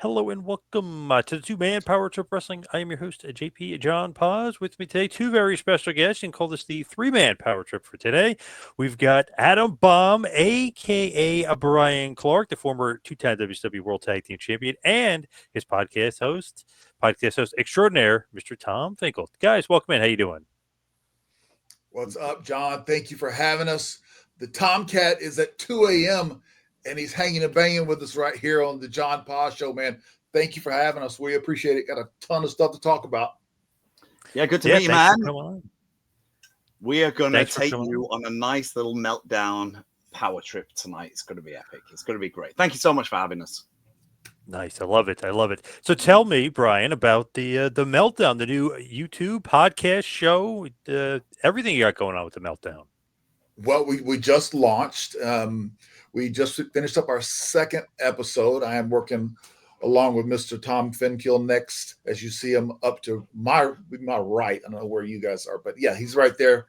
Hello and welcome to the two-man Power Trip Wrestling. I am your host, JP John Poz. With me today, two very special guests. You can call this the three-man Power Trip for today. We've got Adam Bomb, a.k.a. Bryan Clark, the former two-time WCW World Tag Team Champion, and his podcast host extraordinaire, Mr. Tom Finkel. Guys, welcome in. How you doing? What's up, John? Thank you for having us. The Tomcat is at 2 a.m., and he's hanging and banging with us right here on the John Poz Show, man. Thank you for having us. We appreciate it. Got a ton of stuff to talk about. Yeah, good to meet you, man. We are going to take you on a nice little meltdown power trip tonight. It's going to be epic. It's going to be great. Thank you so much for having us. Nice. I love it. I love it. So tell me, Bryan, about the Meltdown, the new YouTube podcast show, everything you got going on with the Meltdown. Well, we just launched. We just finished up our second episode. I am working along with Mr. Tom Finkel next, as you see him up to my right. I don't know where you guys are, but yeah, he's right there.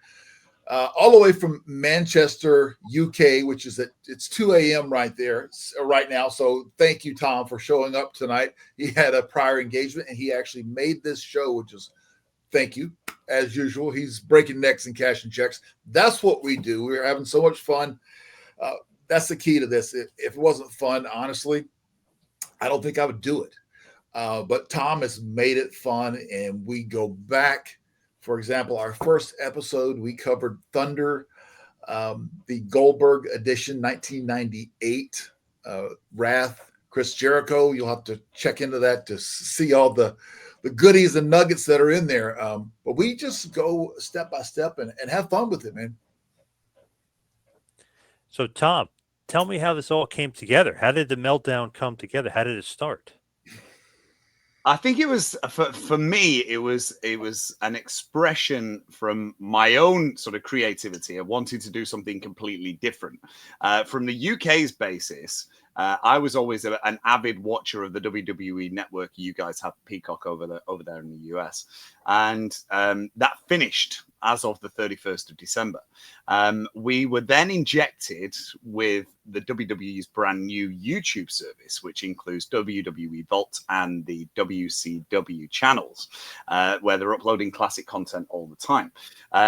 All the way from Manchester, UK, which is it's 2 a.m. right there, right now. So thank you, Tom, for showing up tonight. He had a prior engagement, and he actually made this show, which is thank you. As usual, he's breaking necks and cashing checks. That's what we do. We're having so much fun. That's the key to this. If it wasn't fun, honestly, I don't think I would do it. But Tom has made it fun, and we go back. For example, our first episode, we covered Thunder, the Goldberg edition, 1998, Wrath, Chris Jericho. You'll have to check into that to see all the goodies and nuggets that are in there. But we just go step by step and have fun with it, man. So, Tom, tell me how this all came together. How did the Meltdown come together? How did it start? I think it was for me. It was an expression from my own sort of creativity. I wanted to do something completely different. From the UK's basis, I was always an avid watcher of the WWE network. You guys have Peacock over there in the US, and that finished as of the 31st of December. We were then injected with the WWE's brand new YouTube service, which includes WWE Vault and the WCW channels, where they're uploading classic content all the time.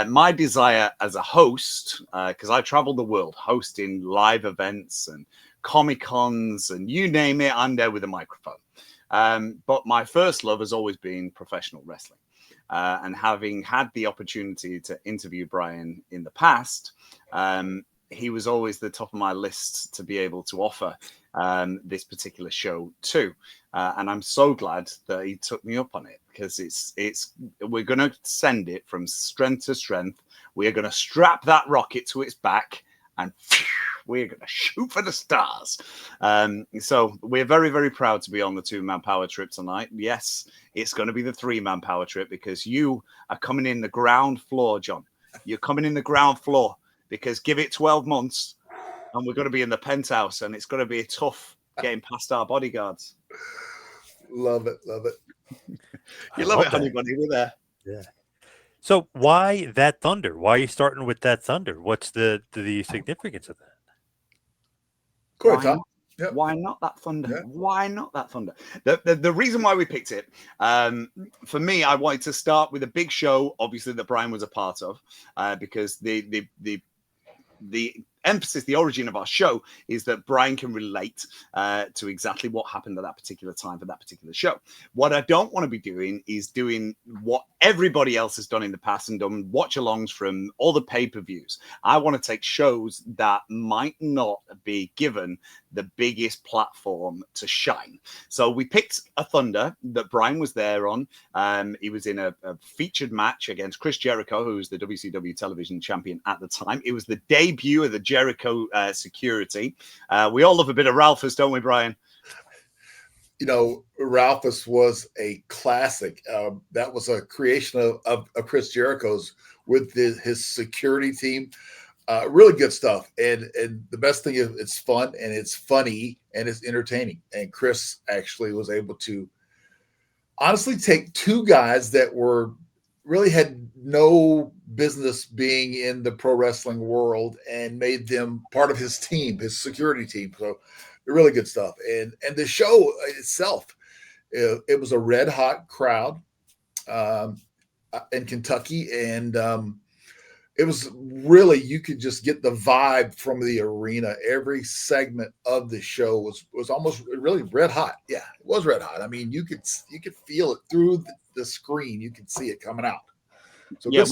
My desire as a host, because I travel the world hosting live events and Comic-Cons and you name it, I'm there with a microphone. But my first love has always been professional wrestling. And having had the opportunity to interview Bryan in the past, he was always the top of my list to be able to offer this particular show too. And I'm so glad that he took me up on it, because we're going to send it from strength to strength. We are going to strap that rocket to its back and we're going to shoot for the stars. So we're very, very proud to be on the two-man power trip tonight. Yes, it's going to be the three-man power trip, because you are coming in the ground floor, John. You're coming in the ground floor, because give it 12 months and we're going to be in the penthouse, and it's going to be tough getting past our bodyguards. Love it. Love it. You love it, honey bunny. We're there. Yeah. So why that Thunder? Why are you starting with that Thunder? What's the significance of that? Go ahead, Tom. Yep. Why not that Thunder? Yeah. Why not that Thunder? The reason why we picked it, for me, I wanted to start with a big show, obviously, that Bryan was a part of, because the emphasis, the origin of our show is that Bryan can relate to exactly what happened at that particular time for that particular show. What I don't want to be doing is doing what everybody else has done in the past and done watch-alongs from all the pay-per-views. I want to take shows that might not be given the biggest platform to shine. So we picked a Thunder that Bryan was there on. He was in a featured match against Chris Jericho, who was the WCW television champion at the time. It was the debut of the Jericho security. We all love a bit of Ralphus, don't we, Bryan? You know, Ralphus was a classic. That was a creation of Chris Jericho's with his security team. Really good stuff. And the best thing is it's fun and it's funny and it's entertaining. And Chris actually was able to honestly take two guys that really had no business being in the pro wrestling world and made them part of his team, his security team. So really good stuff. And the show itself, It was a red hot crowd in Kentucky, and it was really, you could just get the vibe from the arena. Every segment of the show was almost really red hot. Yeah, it was red hot. I mean, you could feel it through the screen. You could see it coming out. So yeah,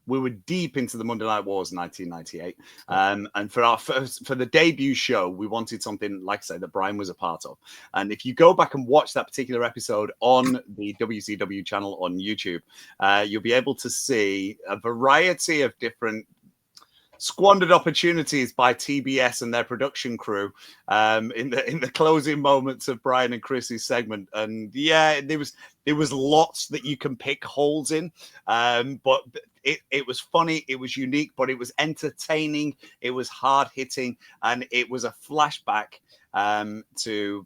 we were deep into the Monday Night Wars in 1998. And for the debut show, we wanted something, like I say, that Bryan was a part of. And if you go back and watch that particular episode on the WCW channel on YouTube, you'll be able to see a variety of different squandered opportunities by TBS and their production crew in the closing moments of Bryan and Chris's segment. And yeah, there was lots that you can pick holes in, but it was funny, it was unique, but it was entertaining, it was hard hitting, and it was a flashback to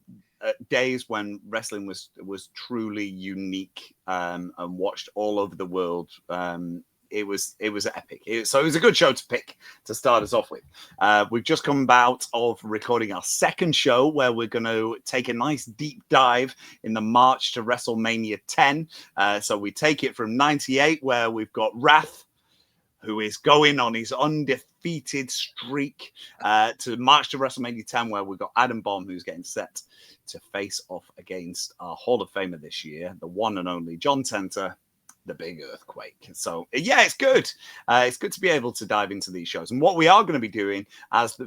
days when wrestling was truly unique and watched all over the world. It was epic. So it was a good show to pick to start us off with. We've just come out of recording our second show, where we're going to take a nice deep dive in the March to WrestleMania 10. So we take it from 98, where we've got Wrath, who is going on his undefeated streak, to March to WrestleMania 10, where we've got Adam Bomb, who's getting set to face off against our Hall of Famer this year, the one and only John Tenta, the Big Earthquake. So yeah, it's good. It's good to be able to dive into these shows. And what we are going to be doing as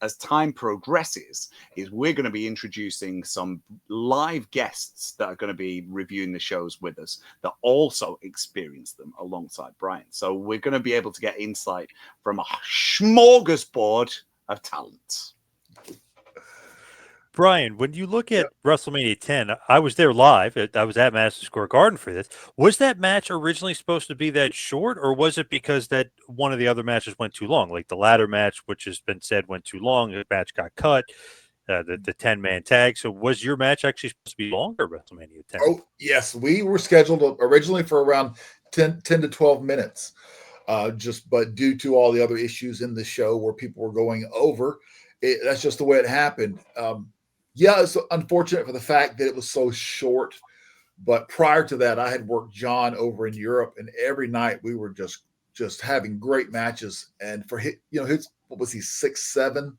as time progresses is we're going to be introducing some live guests that are going to be reviewing the shows with us that also experience them alongside Bryan. So we're going to be able to get insight from a smorgasbord of talent. Bryan, when you look at WrestleMania 10, I was there live. I was at Madison Square Garden for this. Was that match originally supposed to be that short, or was it because that one of the other matches went too long? Like the ladder match, which has been said went too long, the match got cut, the 10-man tag. So was your match actually supposed to be longer, WrestleMania 10? Oh, yes. We were scheduled originally for around 10 to 12 minutes. But due to all the other issues in the show where people were going over, that's just the way it happened. Yeah, it's unfortunate for the fact that it was so short. But prior to that, I had worked John over in Europe, and every night we were just having great matches. And for his, what was he, 6'7",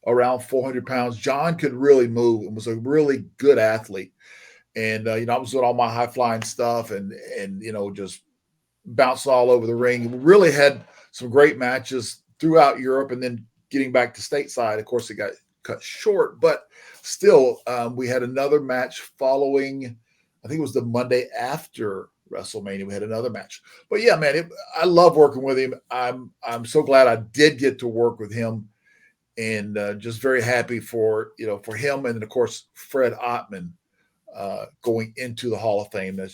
around 400 pounds? John could really move and was a really good athlete. And I was doing all my high flying stuff and just bouncing all over the ring. We really had some great matches throughout Europe, and then getting back to stateside, of course, it got cut short, but still, we had another match following. I think it was the Monday after WrestleMania. We had another match, but yeah, man, I love working with him. I'm so glad I did get to work with him, and just very happy for him, and then of course Fred Ottman going into the Hall of Fame. I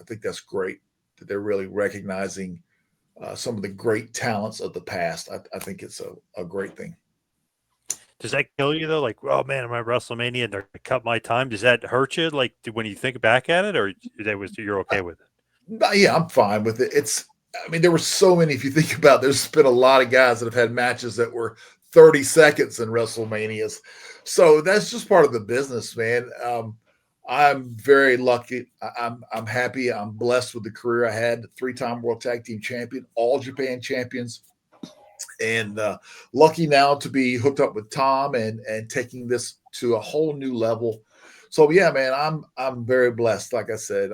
think that's great that they're really recognizing some of the great talents of the past. I think it's a great thing. Does that kill you though? Like, oh man, I'm at WrestleMania and they're going to cut my time. Does that hurt you? Like when you think back at it, or you're okay with it? Yeah, I'm fine with it. There were so many. If you think about it, there's been a lot of guys that have had matches that were 30 seconds in WrestleManias. So that's just part of the business, man. I'm very lucky. I'm happy. I'm blessed with the career I had. 3-time World Tag Team Champion, All Japan Champions. And lucky now to be hooked up with Tom and taking this to a whole new level. So yeah, man, I'm very blessed. Like I said,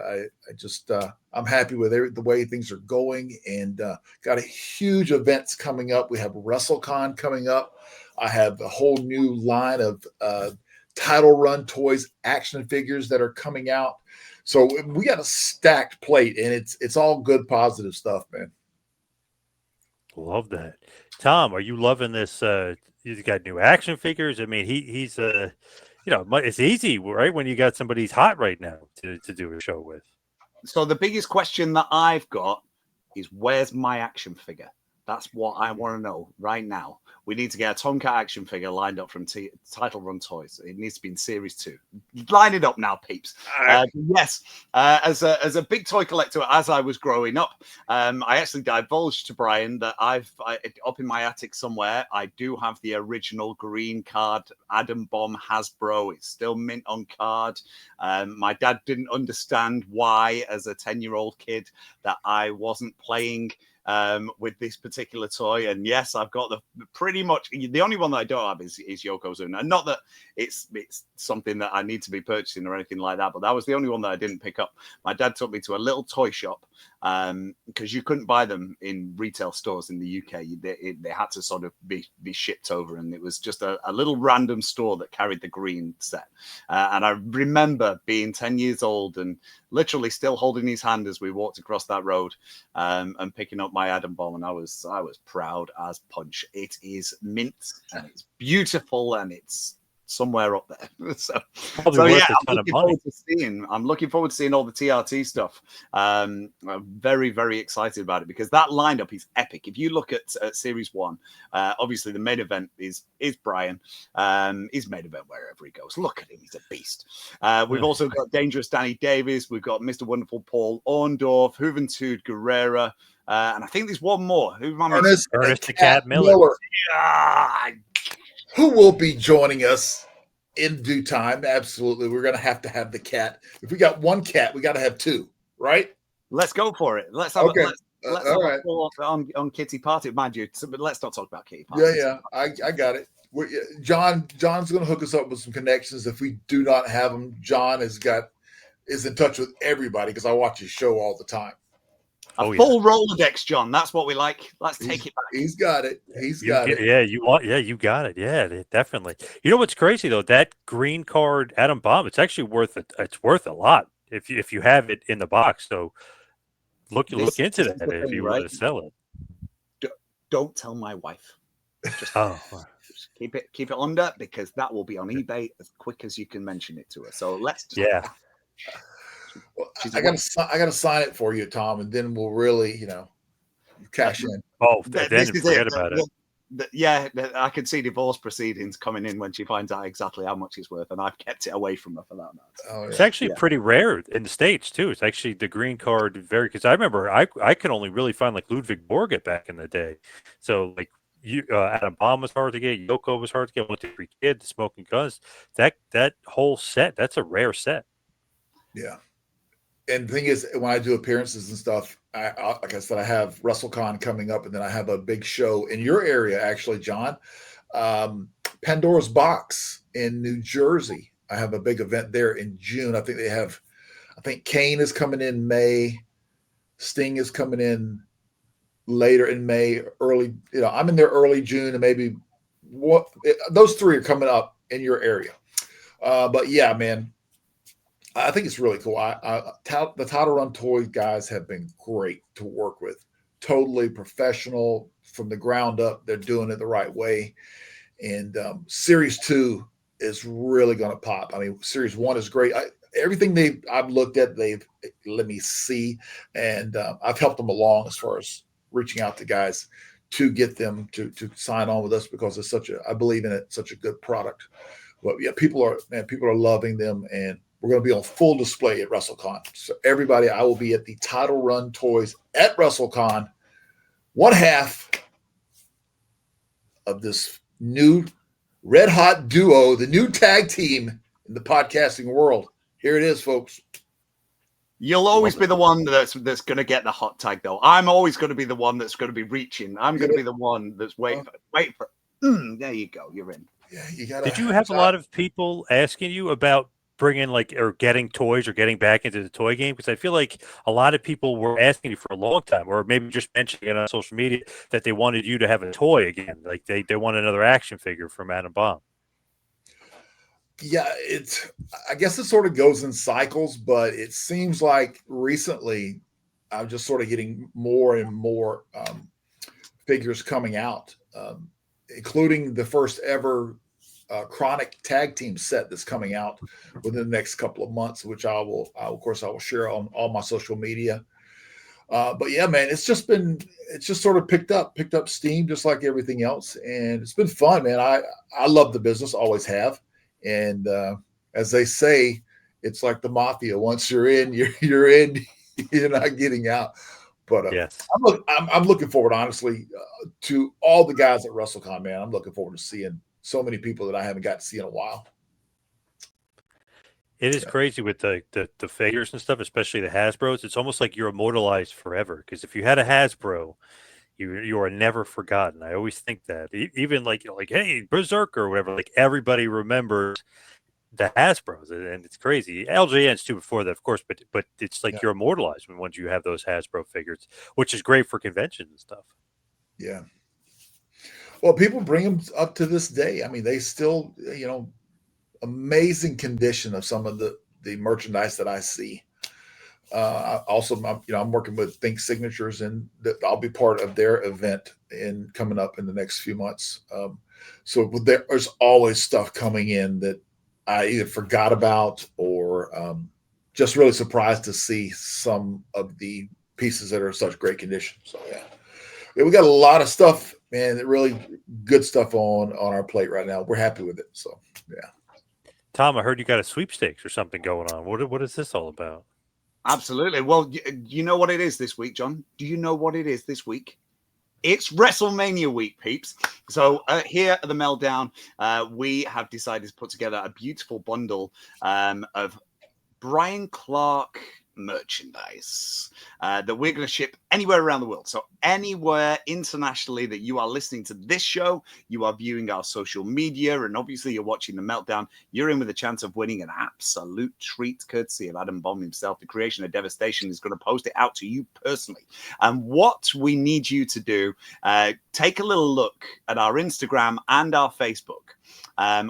I'm happy with the way things are going, and got a huge events coming up. We have WrestleCon coming up. I have a whole new line of title run toys, action figures that are coming out. So we got a stacked plate, and it's all good, positive stuff, man. Love that. Tom, are you loving this? He's got new action figures. I mean, he's it's easy, right? When you got somebody who's hot right now to do a show with. So the biggest question that I've got is, where's my action figure? That's what I want to know right now. We need to get a Tomcat action figure lined up from Title Run Toys. It needs to be in Series 2. Line it up now, peeps. Yes, as a big toy collector, as I was growing up, I actually divulged to Bryan that up in my attic somewhere, I do have the original green card Atom Bomb Hasbro. It's still mint on card. My dad didn't understand why, as a 10-year-old kid, that I wasn't playing with this particular toy. And yes, I've got pretty much the only one that I don't have is Yokozuna. And not that it's something that I need to be purchasing or anything like that, but that was the only one that I didn't pick up. My dad took me to a little toy shop because you couldn't buy them in retail stores in the UK. They had to sort of be shipped over, and it was just a little random store that carried the green set. And I remember being 10 years old and literally still holding his hand as we walked across that road and picking up my Atom Bomb, and I was proud as punch. It is mint and it's beautiful and it's somewhere up there. So yeah, I'm looking forward to seeing all the TRT stuff. I'm very, very excited about it because that lineup is epic. If you look at Series 1, obviously the main event is Bryan. He's main event wherever he goes. Look at him, he's a beast. We've also got Dangerous Danny Davis. We've got Mr. Wonderful Paul Orndorff, Juventud Guerrera, and I think there's one more. Ernest the Cat Miller. Yeah. Who will be joining us in due time. Absolutely. We're going to have the cat. If we got one cat, we got to have two, right? Let's go for it. Let's have okay. let's have a on Kitty Party, mind you. But let's not talk about Kitty Party. Yeah. I got it. John's going to hook us up with some connections. If we do not have them, John is in touch with everybody because I watch his show all the time. Full Rolodex, John. That's what we like. Let's take it back. He's got it. Yeah, you got it. Yeah, definitely. You know what's crazy though? That green card Atom Bomb, it's actually worth it. It's worth a lot if you have it in the box. So look into that if you want to sell it. Don't tell my wife. Just keep it under because that will be on eBay as quick as you can mention it to her. So let's just Well, I gotta sign it for you, Tom, and then we'll really, cash in. Oh, then forget about it. I can see divorce proceedings coming in when she finds out exactly how much it's worth, and I've kept it away from her for that. It's actually pretty rare in the States too. It's actually the green card because I remember I could only really find like Ludwig Borga back in the day. So like Atom Bomb was hard to get, Yoko was hard to get, 1, 2, 3 Kid, the Smoking Guns. That whole set, that's a rare set. Yeah. And the thing is, when I do appearances and stuff, like I said, I have WrestleCon coming up, and then I have a big show in your area, actually, John. Pandora's Box in New Jersey. I have a big event there in June. I think Kane is coming in May. Sting is coming in later in May, early. I'm in there early June, and maybe those three are coming up in your area. But yeah, man. I think it's really cool. The Title Run Toys guys have been great to work with. Totally professional from the ground up. They're doing it the right way. And Series 2 is really going to pop. I mean, Series 1 is great. Everything I've looked at, they've let me see. And I've helped them along as far as reaching out to guys to get them to sign on with us because it's I believe in it, such a good product. But yeah, people are loving them, and we're going to be on full display at WrestleCon. So everybody, I will be at the Title Run Toys at WrestleCon. One half of this new red hot duo, the new tag team in the podcasting world. Here it is, folks. You'll always be the one that's going to get the hot tag, though. I'm always going to be the one that's going to be reaching. I'm going to be the one that's waiting for. There you go. You're in. Yeah, you got. Did you have a lot of people asking you about bringing or getting toys or getting back into the toy game? Because I feel like a lot of people were asking you for a long time, or maybe just mentioning it on social media that they wanted you to have a toy again. Like they want another action figure from Atom Bomb. Yeah, I guess it sort of goes in cycles, but it seems like recently I'm just sort of getting more and more figures coming out, including the first ever Kronik tag team set that's coming out within the next couple of months, which I will share on all my social media. But yeah, man, it's just sort of picked up steam, just like everything else. And it's been fun, man. I love the business, always have. And as they say, it's like the mafia. Once you're in, you're in, you're not getting out. But Yes, I'm looking forward, honestly, to all the guys at WrestleCon, man. I'm looking forward to seeing so many people that I haven't got to see in a while. it is crazy with the figures and stuff, especially the Hasbros. It's almost like you're immortalized forever. Because if you had a Hasbro, you are never forgotten. I always think that. Even like hey, Berserker or whatever. Like everybody remembers the Hasbros, and it's crazy. LJN's too before that, of course, but it's like you're immortalized once you have those Hasbro figures, which is great for conventions and stuff. Yeah. Well, people bring them up to this day. I mean, they still, amazing condition of some of the merchandise that I see. I'm working with Think Signatures, and I'll be part of their event coming up in the next few months. So there's always stuff coming in that I either forgot about or just really surprised to see some of the pieces that are in such great condition. So yeah, we got a lot of stuff, man. Really good stuff on our plate right now. We're happy with it. So yeah. Tom, I heard you got a sweepstakes or something going on. What is this all about? Absolutely. Well, you know what it is this week, John? Do you know what it is this week? It's WrestleMania week, peeps. So here at the Meltdown, we have decided to put together a beautiful bundle of Bryan Clark merchandise that we're going to ship anywhere around the world. So anywhere internationally that you are listening to this show, you are viewing our social media, and obviously you're watching the Meltdown, you're in with a chance of winning an absolute treat courtesy of Adam Bomb himself. The Creation of Devastation is going to post it out to you personally. And what we need you to do, take a little look at our Instagram and our Facebook.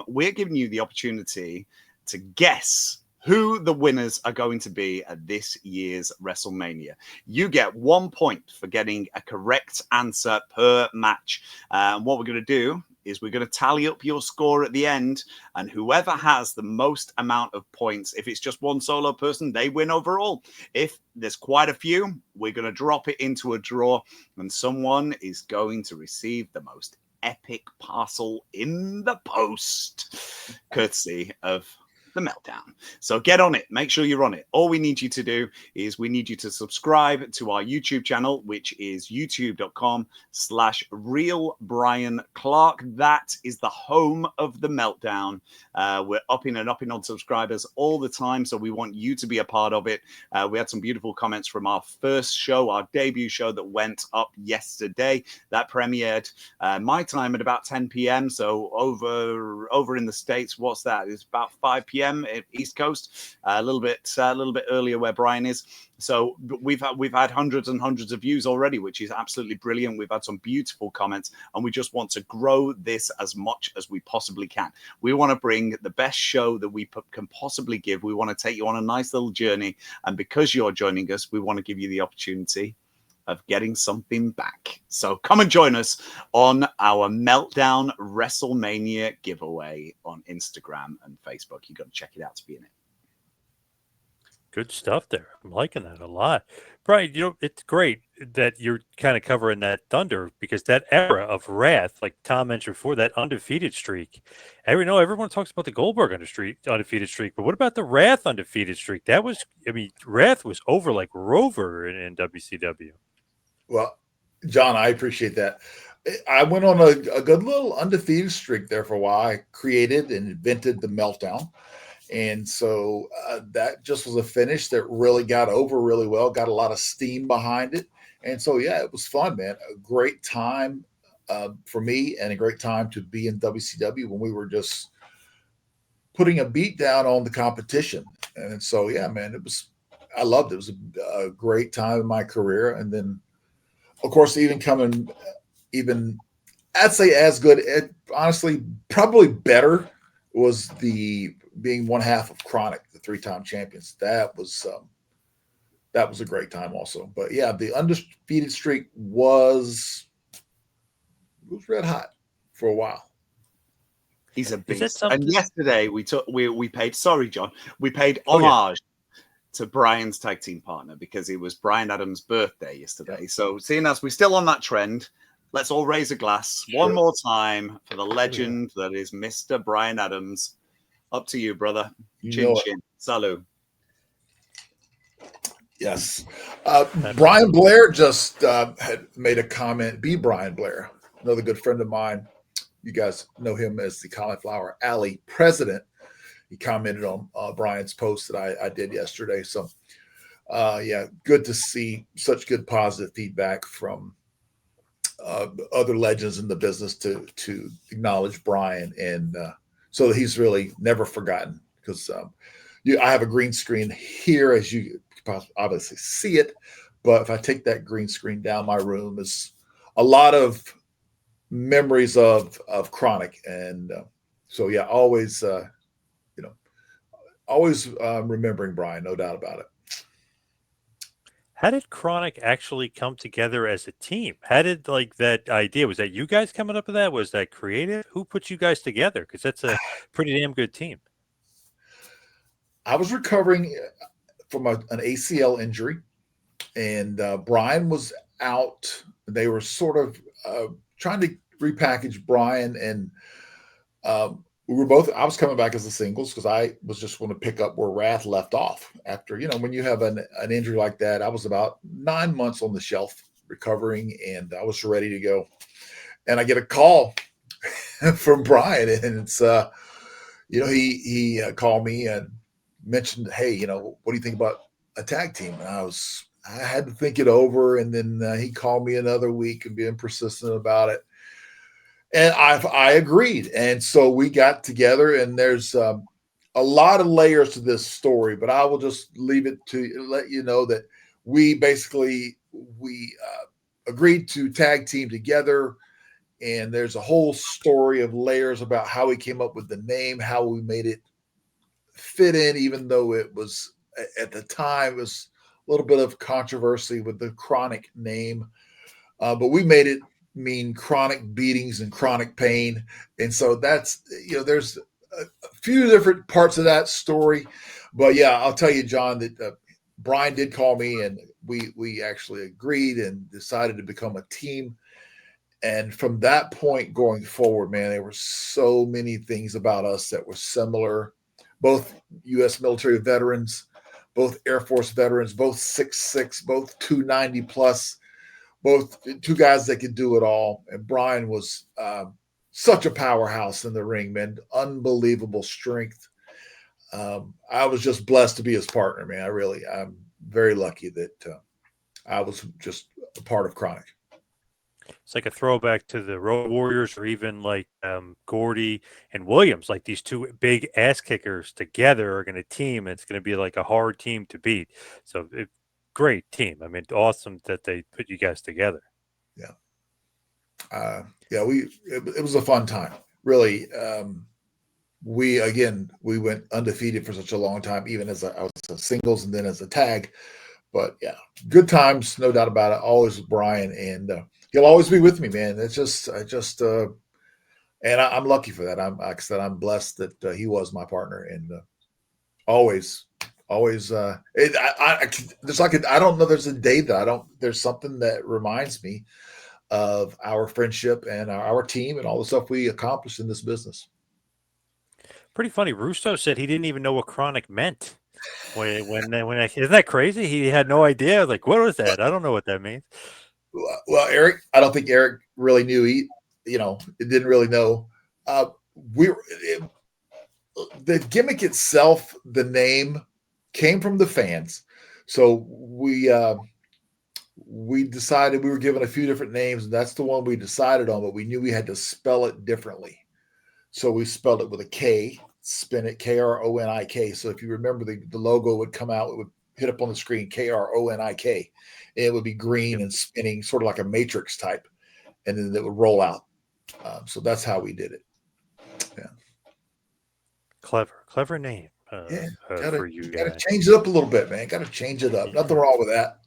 We're giving you the opportunity to guess who the winners are going to be at this year's WrestleMania. You get 1 point for getting a correct answer per match. And what we're going to do is we're going to tally up your score at the end, and whoever has the most amount of points, if it's just one solo person, they win overall. If there's quite a few, we're going to drop it into a draw, and someone is going to receive the most epic parcel in the post, courtesy of the Meltdown. So get on it. Make sure you're on it. All we need you to do is we need you to subscribe to our YouTube channel, which is youtube.com/Real Bryan Clark. That is the home of the Meltdown. We're upping on subscribers all the time, so we want you to be a part of it. We had some beautiful comments from our first show, our debut show that went up yesterday. That premiered my time at about 10 p.m. So over in the States, what's that? It's about 5 p.m. East Coast, a little bit earlier where Bryan is. So we've had hundreds and hundreds of views already, which is absolutely brilliant. We've had some beautiful comments, and we just want to grow this as much as we possibly can. We want to bring the best show that we can possibly give. We want to take you on a nice little journey, and because you're joining us, we want to give you the opportunity of getting something back. So come and join us on our Meltdown WrestleMania giveaway on Instagram and Facebook. You got to check it out to be in it. Good stuff there. I'm liking that a lot. Bryan, it's great that you're kind of covering that thunder, because that era of Wrath, like Tom mentioned before, that undefeated streak. Everyone talks about the Goldberg undefeated streak, but what about the Wrath undefeated streak? Wrath was over like Rover in WCW. Well, John, I appreciate that. I went on a good little undefeated streak there for a while. I created and invented the Meltdown. And so that just was a finish that really got over really well, got a lot of steam behind it. And so, yeah, it was fun, man. A great time for me, and a great time to be in WCW when we were just putting a beat down on the competition. And so, yeah, man, I loved it. It was a great time in my career. And then, of course, I'd say as good, honestly, probably better was being one half of Kronik, the 3-time champions. That was a great time also. But yeah, the undefeated streak was red hot for a while. He's a beast. And yesterday we paid homage to Bryan's tag team partner because it was Bryan Adams' birthday yesterday. So seeing as we're still on that trend, let's all raise a glass one more time for the legend that is Mr. Bryan Adams. Up to you, brother. Chin chin. Salud. Yes. Brian Blair just had made a comment. Brian Blair, another good friend of mine. You guys know him as the Cauliflower Alley president. He commented on Brian's post that I did yesterday. So, yeah, good to see such good positive feedback from other legends in the business to acknowledge Bryan, and so that he's really never forgotten. Because I have a green screen here, as you obviously see it, but if I take that green screen down, my room is a lot of memories of Kronik, and so yeah, always remembering Bryan, no doubt about it. How did Kronik actually come together as a team? How did that idea? Was that you guys coming up with that? Was that creative? Who put you guys together? Because that's a pretty damn good team. I was recovering from an ACL injury, and Bryan was out. They were sort of trying to repackage Bryan, and we were both. I was coming back as a singles because I was just going to pick up where Wrath left off. After when you have an injury like that, I was about 9 months on the shelf recovering, and I was ready to go. And I get a call from Bryan, and it's he called me and mentioned, hey, what do you think about a tag team? And I had to think it over, and then he called me another week and being persistent about it. And I agreed. And so we got together, and there's a lot of layers to this story, but I will just leave it to let you know that we agreed to tag team together. And there's a whole story of layers about how we came up with the name, how we made it fit in, even though it was at the time, it was a little bit of controversy with the Kronik name. But we made it mean chronic beatings and chronic pain. And so that's, there's a few different parts of that story. But yeah, I'll tell you, John, that Bryan did call me, and we actually agreed and decided to become a team. And from that point going forward, man, there were so many things about us that were similar. Both U.S. military veterans, both Air Force veterans, both 6'6", both 290 plus, both two guys that could do it all. And Bryan was such a powerhouse in the ring, man. Unbelievable strength. I was just blessed to be his partner, man. I'm very lucky that I was just a part of Kronik. It's like a throwback to the Road Warriors, or even Gordy and Williams. Like, these two big ass kickers together are going to team, and it's going to be like a hard team to beat. So great team. I mean, awesome that they put you guys together. Yeah. It was a fun time. Really. We went undefeated for such a long time, even as I was a singles and then as a tag. But yeah, good times, no doubt about it. Always with Bryan, and he'll always be with me, man. And I'm lucky for that. Like I said, I'm blessed that he was my partner, and always. I don't know. There's a day that there's something that reminds me of our friendship and our team and all the stuff we accomplished in this business. Pretty funny. Russo said he didn't even know what Kronik meant. Isn't that crazy? He had no idea. Like, what was that? I don't know what that means. Well, Eric, I don't think Eric really knew. It didn't really know. The gimmick itself, the name, came from the fans. So we decided, we were given a few different names, and that's the one we decided on, but we knew we had to spell it differently. So we spelled it with a K, spin it, Kronik. So if you remember, the logo would come out, it would hit up on the screen, Kronik. And it would be green and spinning, sort of like a matrix type, and then it would roll out. So that's how we did it. Yeah. Clever name. For you guys. Gotta change it up a little bit, man. Gotta change it up. Yeah. Nothing wrong with that.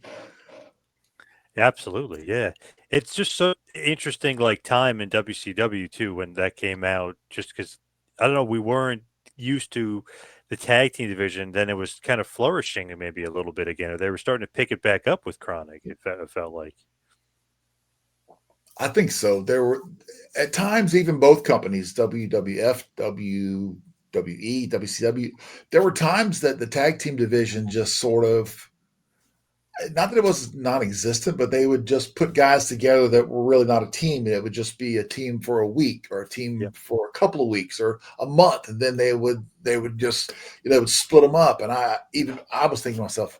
Absolutely, yeah. It's just so interesting, time in WCW too, when that came out. Just because, I don't know, we weren't used to the tag team division, then it was kind of flourishing maybe a little bit again, or they were starting to pick it back up with Kronik. It felt like. I think so. There were at times, even both companies, WWF, WWE, WCW, there were times that the tag team division just sort of, not that it was non-existent, but they would just put guys together that were really not a team. It would just be a team for a week or a team for a couple of weeks or a month, and then they would just they would split them up. And I was thinking to myself,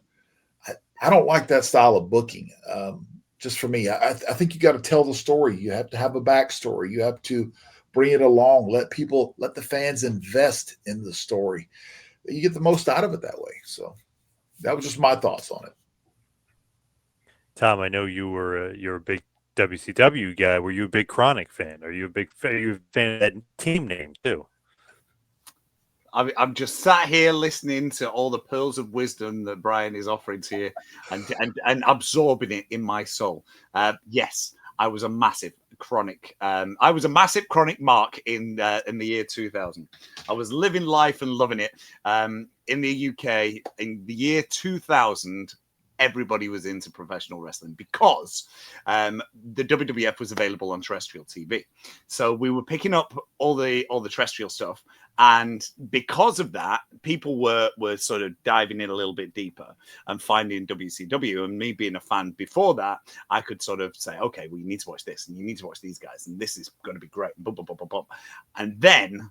I don't like that style of booking. Just for me, I think you got to tell the story. You have to have a backstory. You have to bring it along. Let the fans invest in the story. You get the most out of it that way. So that was just my thoughts on it. Tom, I know you're a big WCW guy. Were you a big Kronik fan? Are you a fan of that team name too? I'm just sat here listening to all the pearls of wisdom that Bryan is offering to you, and absorbing it in my soul. Yes, I was a massive Kronik. I was a massive Kronik mark in the year 2000. I was living life and loving it. In the UK in the year 2000. Everybody was into professional wrestling because the WWF was available on terrestrial TV. So we were picking up all the terrestrial stuff. And because of that, people were sort of diving in a little bit deeper and finding WCW. And me being a fan before that, I could sort of say, okay, well, you need to watch this and you need to watch these guys. And this is going to be great. Boom, boom, boom, boom, boom. And then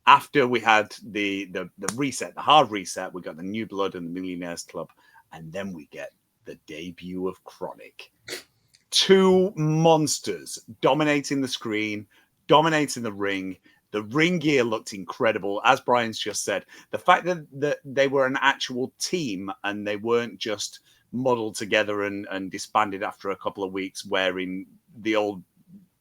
after we had the reset, the hard reset, we got the New Blood and the Millionaires Club. And then we get the debut of Kronik. Two monsters dominating the screen, dominating the ring. The ring gear looked incredible. As Bryan's just said, the fact that they were an actual team and they weren't just muddled together and disbanded after a couple of weeks wearing the old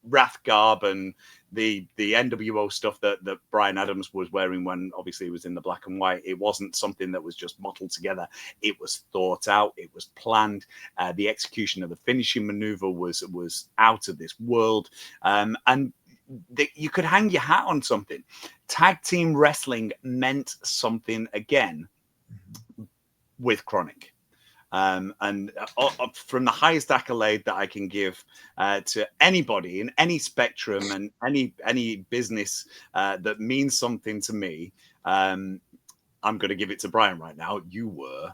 Wrath garb and the NWO stuff that Bryan Adams was wearing when obviously he was in the black and white. It wasn't something that was just mottled together. It was thought out. It was planned. The execution of the finishing maneuver was out of this world. And you could hang your hat on something. Tag team wrestling meant something again with Kronik. And from the highest accolade that I can give to anybody in any spectrum and any business that means something to me, I'm going to give it to Bryan right now. You were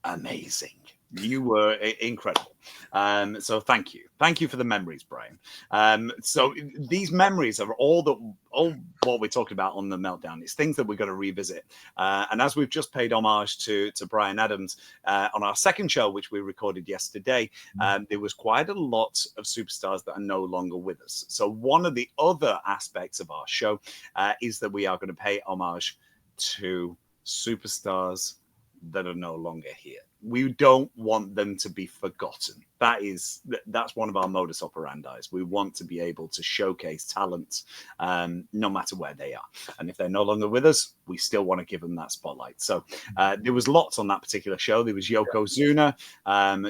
amazing. You were incredible. So thank you for the memories, Bryan. So these memories are all what we're talking about on the Meltdown. It's things that we're going to revisit. And as we've just paid homage to Bryan Adams on our second show, which we recorded yesterday, there was quite a lot of superstars that are no longer with us. So one of the other aspects of our show is that we are going to pay homage to superstars that are no longer here. We don't want them to be forgotten. That's one of our modus operandi. We want to be able to showcase talent no matter where they are. And if they're no longer with us, we still want to give them that spotlight. So there was lots on that particular show. There was Yokozuna,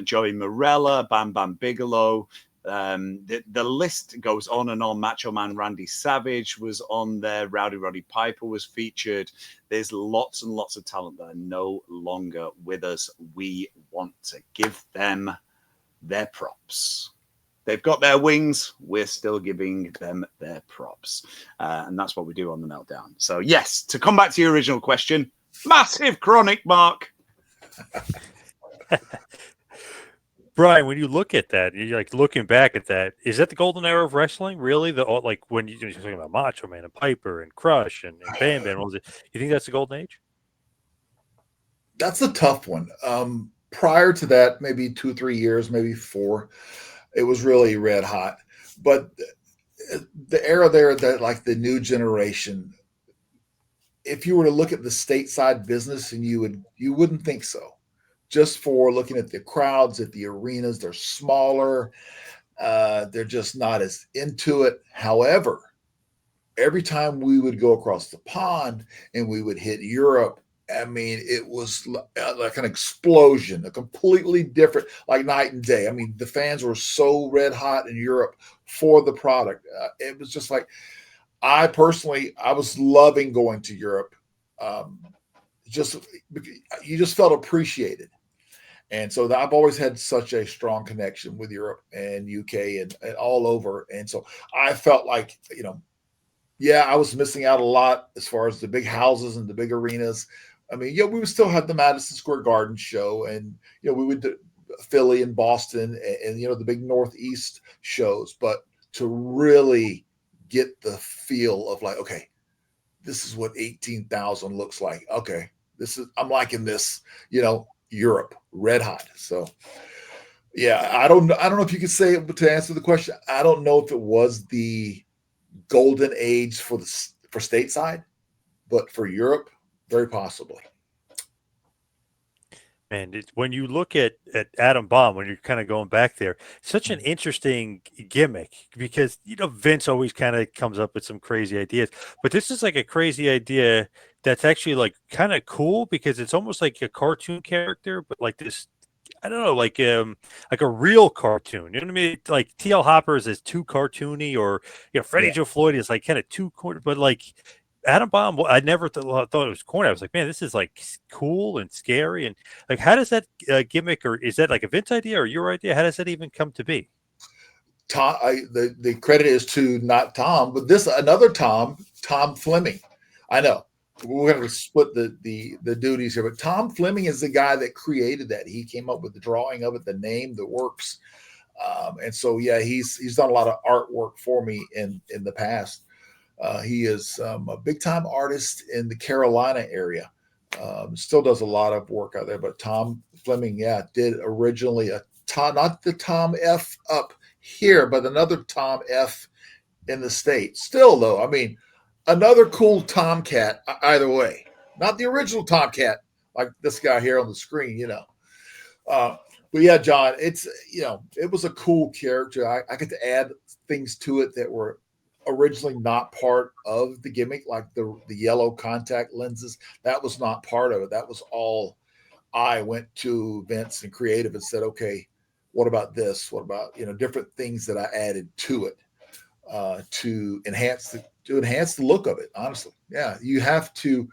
Joey Morella, Bam Bam Bigelow. The list goes on and on. Macho Man Randy Savage was on there. Rowdy Roddy Piper was featured. There's lots and lots of talent that are no longer with us. We want to give them their props. They've got their wings. We're still giving them their props. And that's what we do on the Meltdown. So yes, to come back to your original question, massive Kronik mark. Bryan, when you look at that, you're like looking back at that. Is that the golden era of wrestling? Really, like when you're talking about Macho Man and Piper and Crush and Bam Bam, you think that's the golden age? That's a tough one. Prior to that, maybe 2 or 3 years, maybe 4, it was really red hot. But the era there, that like the new generation, if you were to look at the stateside business, and you wouldn't think so. Just for looking at the crowds at the arenas, they're smaller. They're just not as into it. However, every time we would go across the pond and we would hit Europe, I mean, it was like an explosion, a completely different, like night and day. I mean, the fans were so red hot in Europe for the product. It was just like, I was loving going to Europe just you just felt appreciated. And so I've always had such a strong connection with Europe and UK and all over. And so I felt like, yeah, I was missing out a lot as far as the big houses and the big arenas. I mean, we would still have the Madison Square Garden show, and we would do Philly and Boston and the big Northeast shows. But to really get the feel of like, okay, this is what 18,000 looks like. Okay, I'm liking this. Europe, red hot. So, yeah, I don't know if you could say it, but to answer the question, I don't know if it was the golden age for stateside, but for Europe, very possibly. And when you look at Adam Bomb, when you're kind of going back there, such an interesting gimmick because Vince always kind of comes up with some crazy ideas, but this is like a crazy idea that's actually like kind of cool because it's almost like a cartoon character, but like this, I don't know, like a real cartoon. You know what I mean? Like T.L. Hopper's is too cartoony, or Freddie Joe Floyd is like kind of too corny, but like Adam Bomb, I never thought it was corny. I was like, man, this is like cool and scary. And like, how does that gimmick, or is that like a Vince idea or your idea? How does that even come to be? Tom, the credit is to not Tom, but another Tom Fleming. I know we're going to split the duties here, but Tom Fleming is the guy that created that. He came up with the drawing of it, the name, the works, and so yeah, he's done a lot of artwork for me in the past. He is a big time artist in the Carolina area. Still does a lot of work out there, but Tom Fleming, did originally not the Tom F up here, but another Tom F in the States. Still though, I mean, another cool Tomcat either way, not the original Tomcat like this guy here on the screen, but yeah, John, it's, it was a cool character. I get to add things to it that were originally not part of the gimmick, like the yellow contact lenses. That was not part of it. That was all I went to Vince and creative and said, okay, what about this? What about, different things that I added to it to enhance the look of it. Honestly. Yeah. You have to,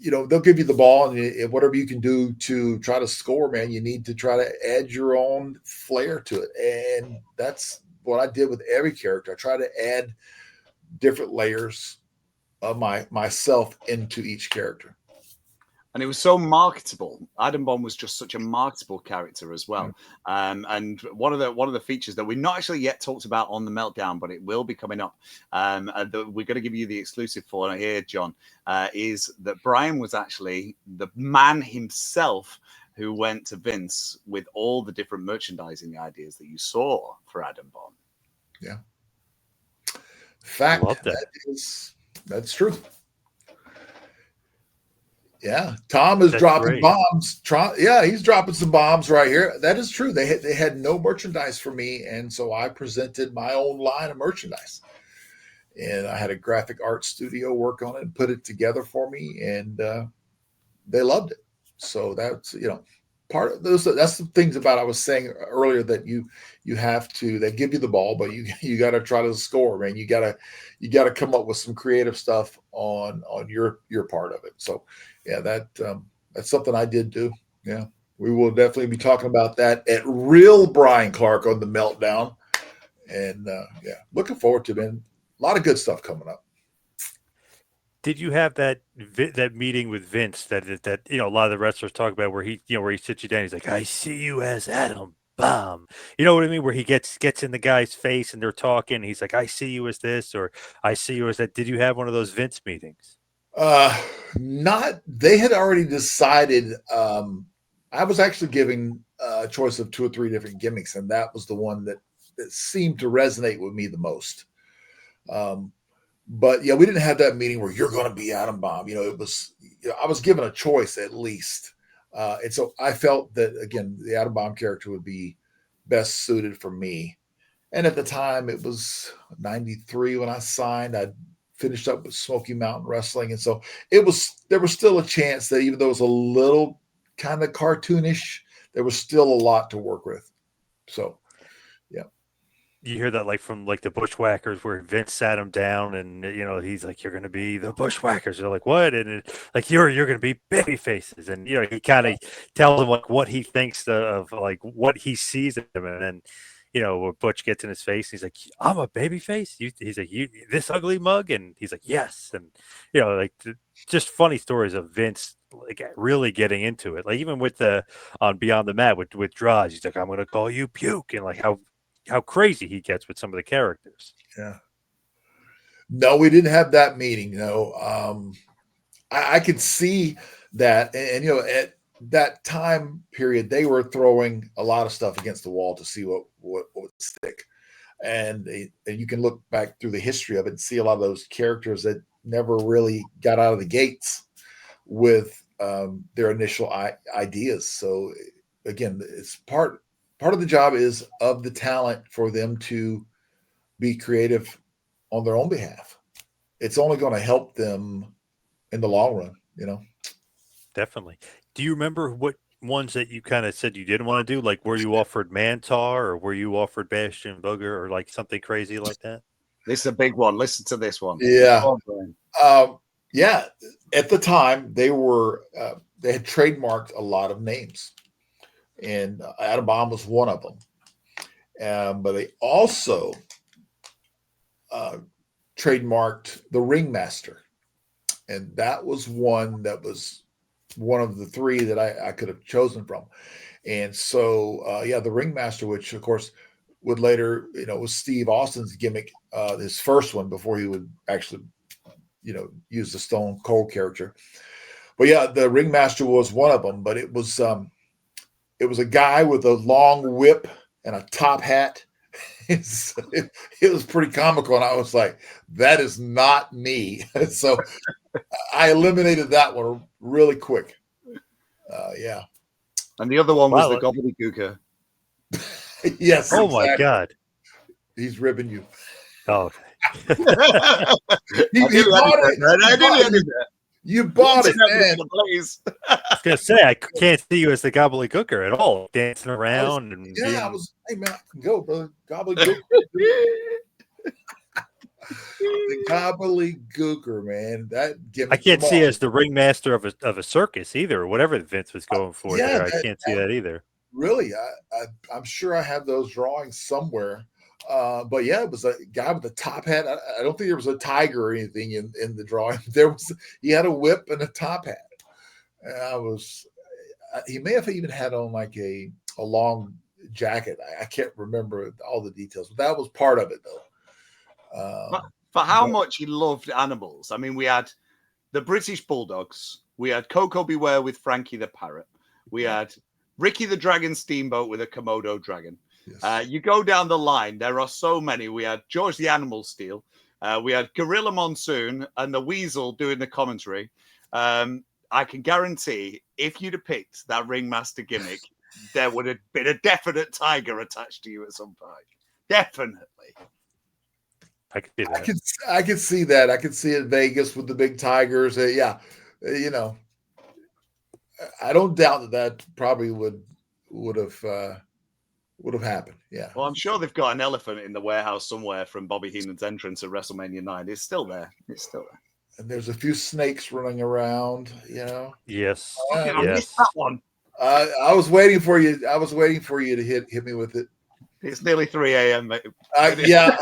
they'll give you the ball and whatever you can do to try to score, man, you need to try to add your own flair to it. And that's what I did with every character. I try to add different layers of myself into each character. And it was so marketable. Adam Bomb was just such a marketable character as well. And one of the features that we've not actually yet talked about on the Meltdown, but it will be coming up, we're going to give you the exclusive for here, John, is that Bryan was actually the man himself who went to Vince with all the different merchandising ideas that you saw for Adam Bomb. Yeah. Fact. That's true. Yeah, Tom is dropping bombs. He's dropping some bombs right here. That is true. They had no merchandise for me, and so I presented my own line of merchandise. And I had a graphic art studio work on it and put it together for me, and they loved it. So that's part of those. That's the things about I was saying earlier that you have to. They give you the ball, but you got to try to score, man. You got to come up with some creative stuff on your part of it. So. Yeah, that's something I did do. Yeah, we will definitely be talking about that at real Bryan Clark on the Meltdown, and looking forward to it, man. A lot of good stuff coming up. Did you have that meeting with Vince that a lot of the wrestlers talk about where he sits you down, he's like, I see you as Adam Bomb. You know what I mean? Where he gets in the guy's face and they're talking. He's like, I see you as this, or I see you as that. Did you have one of those Vince meetings? They had already decided. I was actually giving a choice of 2 or 3 different gimmicks, and that was the one that seemed to resonate with me the most. But yeah, we didn't have that meeting where you're going to be Adam Bomb. It was, I was given a choice at least. And so I felt that, again, the Adam Bomb character would be best suited for me. And at the time it was 93 when I signed. I'd finished up with Smoky Mountain Wrestling. And so there was still a chance that even though it was a little kind of cartoonish, there was still a lot to work with. So, yeah. you hear that like from like the Bushwhackers where Vince sat him down and he's like, you're gonna be the Bushwhackers. They're like, what? And like you're gonna be baby faces. And he kind of tells them like what he thinks of like what he sees in them. And then when Butch gets in his face, he's like, I'm a baby face. He's like, you this ugly mug? And he's like, yes. And like just funny stories of Vince like really getting into it. Like even with the on Beyond the Mat with Draws, he's like, I'm gonna call you Puke, and like how crazy he gets with some of the characters. Yeah. No, we didn't have that meeting. No. I could see that. And at that time period, they were throwing a lot of stuff against the wall to see what would stick. And you can look back through the history of it and see a lot of those characters that never really got out of the gates with their initial ideas. So again, it's part of the job is of the talent for them to be creative on their own behalf. It's only going to help them in the long run, Definitely. Do you remember what ones that you kind of said you didn't want to do? Like, were you offered Mantar or were you offered Bastion Booger or like something crazy like that? This is a big one. Listen to this one. Yeah. Yeah. At the time, they had trademarked a lot of names. And Adam Bomb was one of them. But they also trademarked the Ringmaster. And that was one of the three that I could have chosen from. And so, the Ringmaster, which of course would later, was Steve Austin's gimmick, his first one before he would actually, use the Stone Cold character. But yeah, the Ringmaster was one of them, but it was a guy with a long whip and a top hat. It was pretty comical. And I was like, that is not me. So I eliminated that one really quick. Yeah. And the other one was the gobbledygooker. Yes. Oh my God. He's ribbing you. Oh, okay. You bought it, man. Please. I was gonna say I can't see you as the gobbledygooker at all, dancing around Hey man, I can go, brother. Gobbledygooker. The gobbledygooker, man. That gimmick. I can't see as the ringmaster of a circus either, or whatever Vince was going for there. I can't see that either. Really, I'm sure I have those drawings somewhere. But yeah, it was a guy with a top hat. I don't think there was a tiger or anything in the drawing. He had a whip and a top hat. And he may have even had on like a long jacket. I can't remember all the details, but that was part of it though. For how much he loved animals. I mean, we had the British Bulldogs. We had Koko Beware with Frankie the Parrot. We had Ricky the Dragon Steamboat with a Komodo dragon. Yes. You go down the line, there are so many. We had George the Animal Steel. We had Gorilla Monsoon and the Weasel doing the commentary. I can guarantee if you'd have picked that Ringmaster gimmick, there would have been a definite tiger attached to you at some point. Definitely. I could see that. I could see that. I could see it in Vegas with the big tigers. Yeah. I don't doubt that probably would have happened. Yeah. Well, I'm sure they've got an elephant in the warehouse somewhere from Bobby Heenan's entrance at WrestleMania 9. It's still there. And there's a few snakes running around, Yes. I missed that one. I was waiting for you. I was waiting for you to hit me with it. It's nearly 3 a.m., mate. Yeah.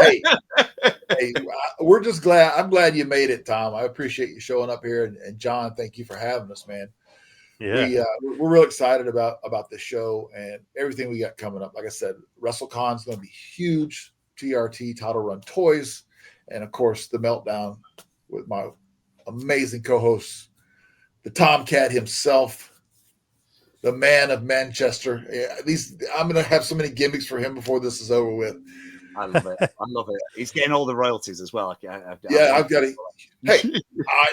Hey, we're just glad. I'm glad you made it, Tom. I appreciate you showing up here. And John, thank you for having us, man. Yeah. We're real excited about the show and everything we got coming up. Like I said, WrestleCon is going to be huge. TRT, Title Run Toys, and of course the Meltdown with my amazing co-host, the Tomcat himself, the man of Manchester. I'm going to have so many gimmicks for him before this is over with. I love it. I love it. He's getting all the royalties as well. I've got it. Hey,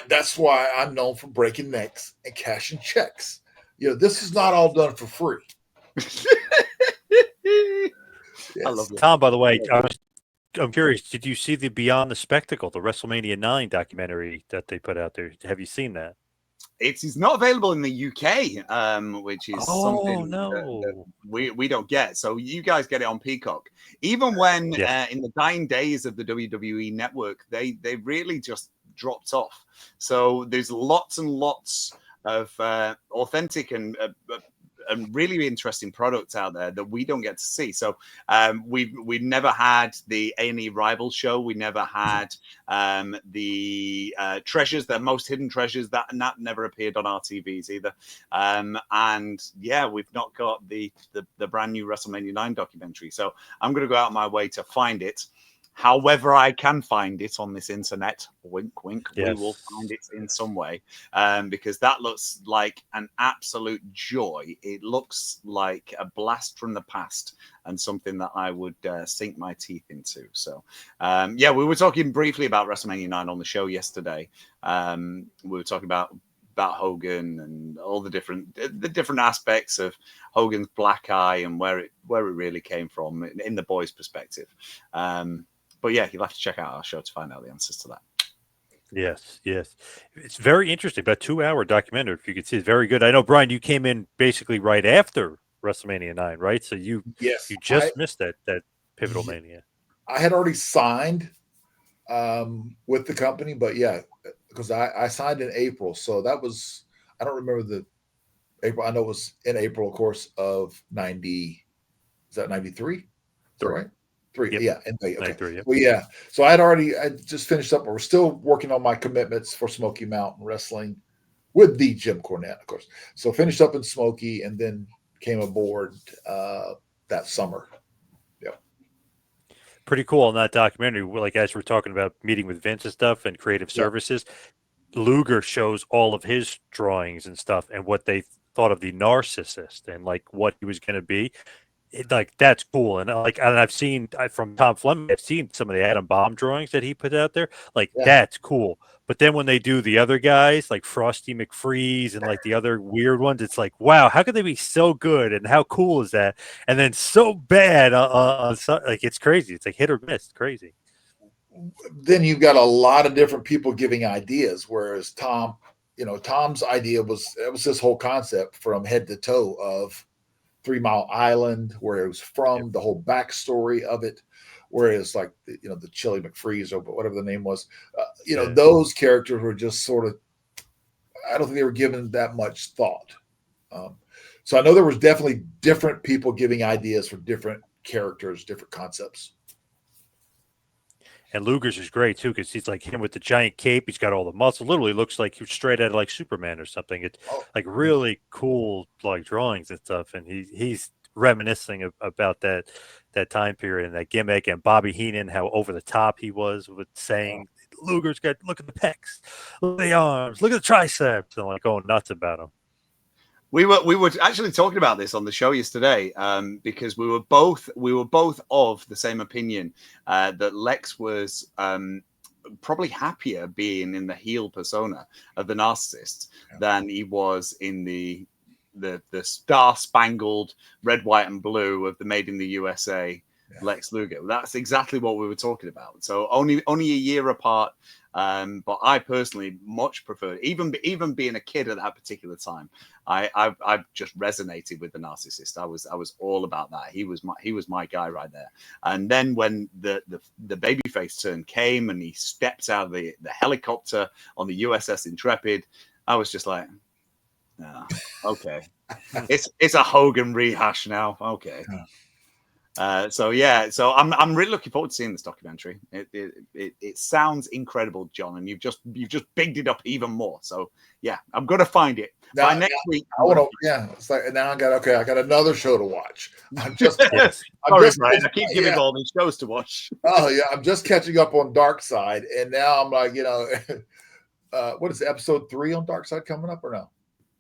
that's why I'm known for breaking necks and cashing checks. This is not all done for free. Yes. I love it. Tom, by the way, I'm curious. Did you see the Beyond the Spectacle, the WrestleMania 9 documentary that they put out there? Have you seen that? It's not available in the UK, which is something that we don't get. So you guys get it on Peacock. Even when in the dying days of the WWE network, they really just dropped off. So there's lots and lots of authentic and really interesting products out there that we don't get to see. So we've never had the A&E Rival show. We never had the treasures, the most hidden treasures that never appeared on our TVs either. And yeah, we've not got the brand new WrestleMania 9 documentary. So I'm going to go out of my way to find it. However I can find it on this internet, wink, wink, we will find it in some way, because that looks like an absolute joy. It looks like a blast from the past and something that I would sink my teeth into. So, we were talking briefly about WrestleMania 9 on the show yesterday. We were talking about Hogan and all the different aspects of Hogan's black eye and where it really came from in the boys' perspective. But yeah, you'll have to check out our show to find out the answers to that. Yes. It's very interesting. About 2-hour documentary, if you could see, it's very good. I know, Brian, you came in basically right after WrestleMania 9, right? So you just missed that pivotal mania. I had already signed with the company, but because I signed in April. So that was, I don't remember the April. I know it was in April, of course, of 90. Is that 93? Is that right? 3, in May. Okay. 93, Well, so I just finished up. We're still working on my commitments for Smoky Mountain Wrestling with the Jim Cornette, of course. So finished up in Smoky and then came aboard that summer. Yeah. Pretty cool on that documentary. Like, as we're talking about meeting with Vince and stuff and creative services, Luger shows all of his drawings and stuff and what they thought of the narcissist and like what he was going to be. That's cool, and I've seen from Tom Fleming, I've seen some of the Adam Bomb drawings that he put out there. That's cool. But then when they do the other guys like Frosty McFreeze and like the other weird ones, it's like, wow, how could they be so good and how cool is that? And then so bad, it's crazy. It's like hit or miss, crazy. Then you've got a lot of different people giving ideas, whereas Tom's idea was this whole concept from head to toe of 3 Mile Island, where it was from, the whole backstory of it, whereas like the Chili McFreeze or whatever the name was, those characters were just sort of, I don't think they were given that much thought. So I know there was definitely different people giving ideas for different characters, different concepts. And Luger's is great too, because he's like him with the giant cape. He's got all the muscle. Literally looks like he's straight out of like Superman or something. It's like really cool, like drawings and stuff. And he's reminiscing about that time period and that gimmick. And Bobby Heenan, how over the top he was with saying, "Luger's got, look at the pecs, look at the arms, look at the triceps," and like going nuts about him. We were actually talking about this on the show yesterday, because we were both of the same opinion that Lex was probably happier being in the heel persona of the narcissist than he was in the star-spangled red, white, and blue of the Made in the USA Lex Luger. That's exactly what we were talking about. So only a year apart. But I personally much prefer, even being a kid at that particular time, I just resonated with the narcissist. I was all about that. He was my guy right there. And then when the babyface turn came and he stepped out of the helicopter on the USS Intrepid, I was just like, okay, it's a Hogan rehash now. Okay. So I'm really looking forward to seeing this documentary. It sounds incredible, John, and you've just bigged it up even more. So yeah, I'm gonna find it by next week. It's like now I got another show to watch. I keep giving all these shows to watch. Oh yeah, I'm just catching up on Dark Side, and now I'm like, what is episode 3 on Dark Side coming up or no?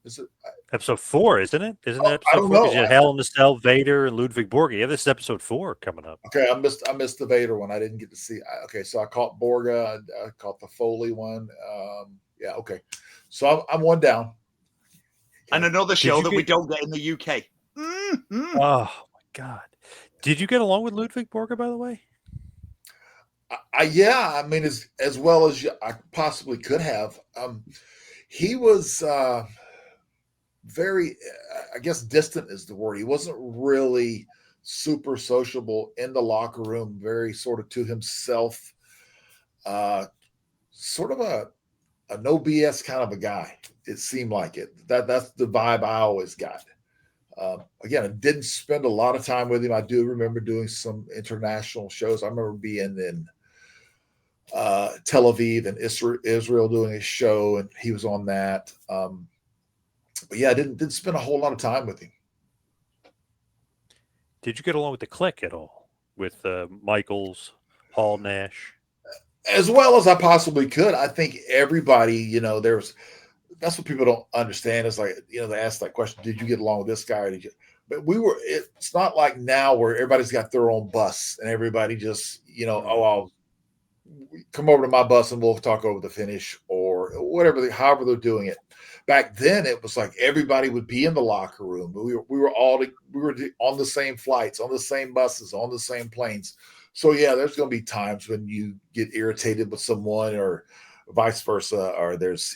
Is it episode 4, isn't it? Isn't that episode 4? Because you had Hell in the Cell, Vader, and Ludwig Borga. Yeah, this is episode 4 coming up. Okay, I missed the Vader one. I didn't get to see. Okay, so I caught Borga. I caught the Foley one. Okay. So I'm one down. And another show that we don't get in the UK. Mm-hmm. Oh my God! Did you get along with Ludwig Borga, by the way? I mean, as well as I possibly could have. He was very, I guess, distant is the word. He wasn't really super sociable in the locker room, very sort of to himself, sort of a no BS kind of a guy. It seemed like it. That's the vibe I always got. Again, I didn't spend a lot of time with him. I do remember doing some international shows. I remember being in Tel Aviv and Israel doing a show, and he was on that. But yeah, I didn't spend a whole lot of time with him. Did you get along with the Kliq at all? With Michaels, Paul Nash? As well as I possibly could. I think everybody, that's what people don't understand. Is like, they ask that question, did you get along with this guy? Or did you? But it's not like now where everybody's got their own bus and everybody just, I'll come over to my bus and we'll talk over the finish or whatever, however they're doing it. Back then, it was like everybody would be in the locker room. We were on the same flights, on the same buses, on the same planes. So yeah, there's going to be times when you get irritated with someone or vice versa, or there's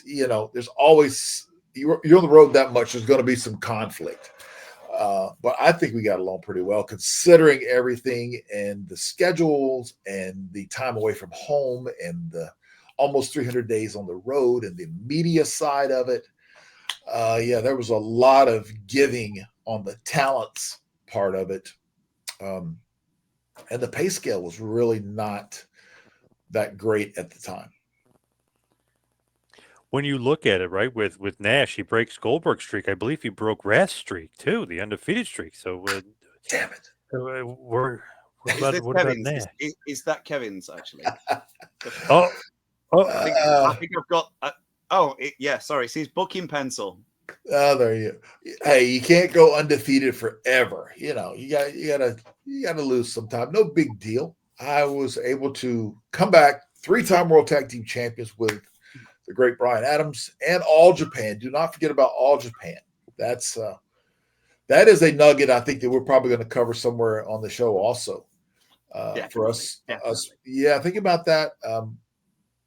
always, you're on the road that much, there's going to be some conflict. But I think we got along pretty well considering everything and the schedules and the time away from home and the almost 300 days on the road and the media side of it. Yeah, there was a lot of giving on the talents part of it. And the pay scale was really not that great at the time. When you look at it, right, with Nash, he breaks Goldberg's streak. I believe he broke Rath's streak too, the undefeated streak. So, damn it, what about Nash? Is that Kevin's actually? Oh, I think I've got. Sorry. See his booking pencil. Oh, there you. Hey, you can't go undefeated forever. You gotta lose sometime. No big deal. I was able to come back 3-time World Tag Team Champions with the great Brian Adams and All Japan. Do not forget about All Japan. That is a nugget I think that we're probably going to cover somewhere on the show also. For us. Yeah, think about that.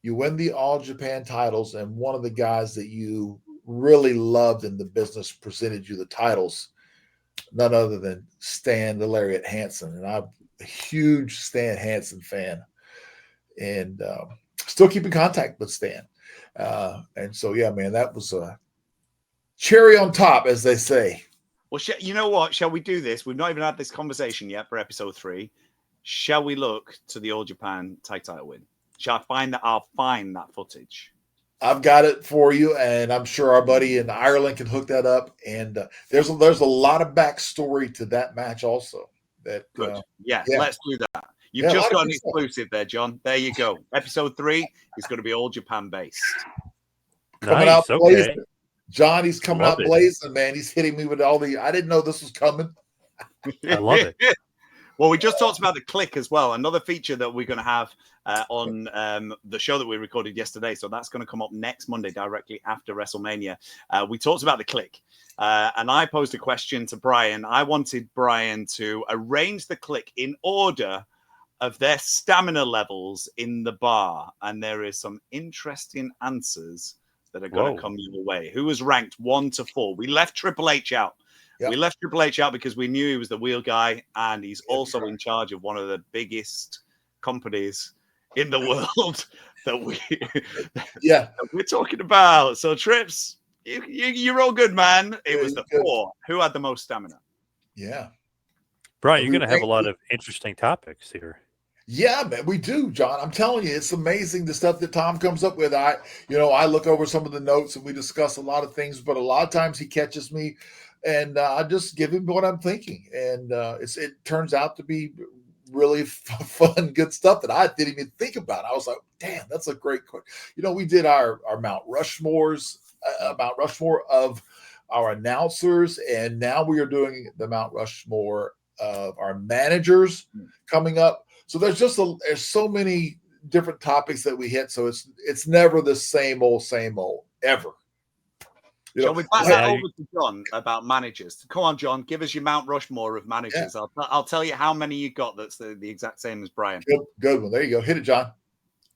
You win the All Japan titles, and one of the guys that you really loved in the business presented you the titles, none other than Stan the Lariat Hansen. And I'm a huge Stan Hansen fan, and still keep in contact with Stan. And so, yeah, man, that was a cherry on top, as they say. Well, you know what? Shall we do this? We've not even had this conversation yet for episode 3. Shall we look to the All Japan tag title win? Shall I find that? I'll find that footage. I've got it for you, and I'm sure our buddy in Ireland can hook that up. And there's a lot of backstory to that match also. Good. Let's do that. You've just got an exclusive there, John. There you go. Episode 3 is going to be All Japan based. Coming out blazing. John, he's coming out blazing, man. He's hitting me with all the. I didn't know this was coming. I love it. Well, we just talked about the Kliq as well. Another feature that we're going to have on the show that we recorded yesterday. So that's going to come up next Monday, directly after WrestleMania. We talked about the Kliq. And I posed a question to Bryan. I wanted Bryan to arrange the Kliq in order of their stamina levels in the bar. And there is some interesting answers that are going to come your way. Who was ranked 1 to 4? We left Triple H out. Yep. We left Triple H out because we knew he was the wheel guy, and he's also in charge of one of the biggest companies in the world that we're talking about. So, Trips, you're all good, man. It was the 4. Who had the most stamina? Yeah. Bryan, you're going to have a lot of interesting topics here. Yeah, man, we do, John. I'm telling you, it's amazing the stuff that Tom comes up with. I look over some of the notes and we discuss a lot of things, but a lot of times he catches me and I just give him what I'm thinking. And it turns out to be really fun, good stuff that I didn't even think about. I was like, damn, that's a great question. We did our Mount Rushmores, Mount Rushmore of our announcers, and now we are doing the Mount Rushmore of our managers coming up. So there's so many different topics that we hit. So it's never the same old ever. Shall we pass that over to John about managers? Come on, John, give us your Mount Rushmore of managers. Yeah. I'll tell you how many you got that's the exact same as Bryan. Good one. There you go. Hit it, John.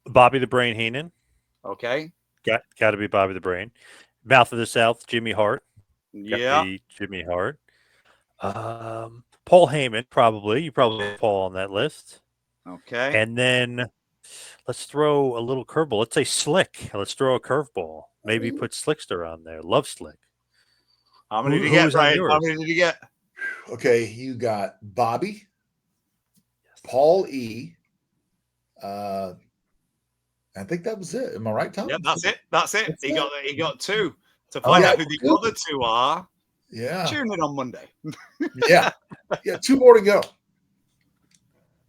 Bobby the Brain Heenan. Okay. Got to be Bobby the Brain. Mouth of the South, Jimmy Hart. Yeah. Jimmy Hart. Paul Heyman, probably. You probably have Paul on that list. Okay. And then let's throw a little curveball. Let's say Slick. Let's throw a curveball. Maybe put Slickster on there. Love Slick. How many did you get, Brian? How many did you get? Okay, you got Bobby, Paul E. I think that was it. Am I right, Tom? Yeah, that's it. That's it. He got two. To Oh, find yeah, out who the other two are, Yeah. tune in on Monday. Yeah. 2 more to go.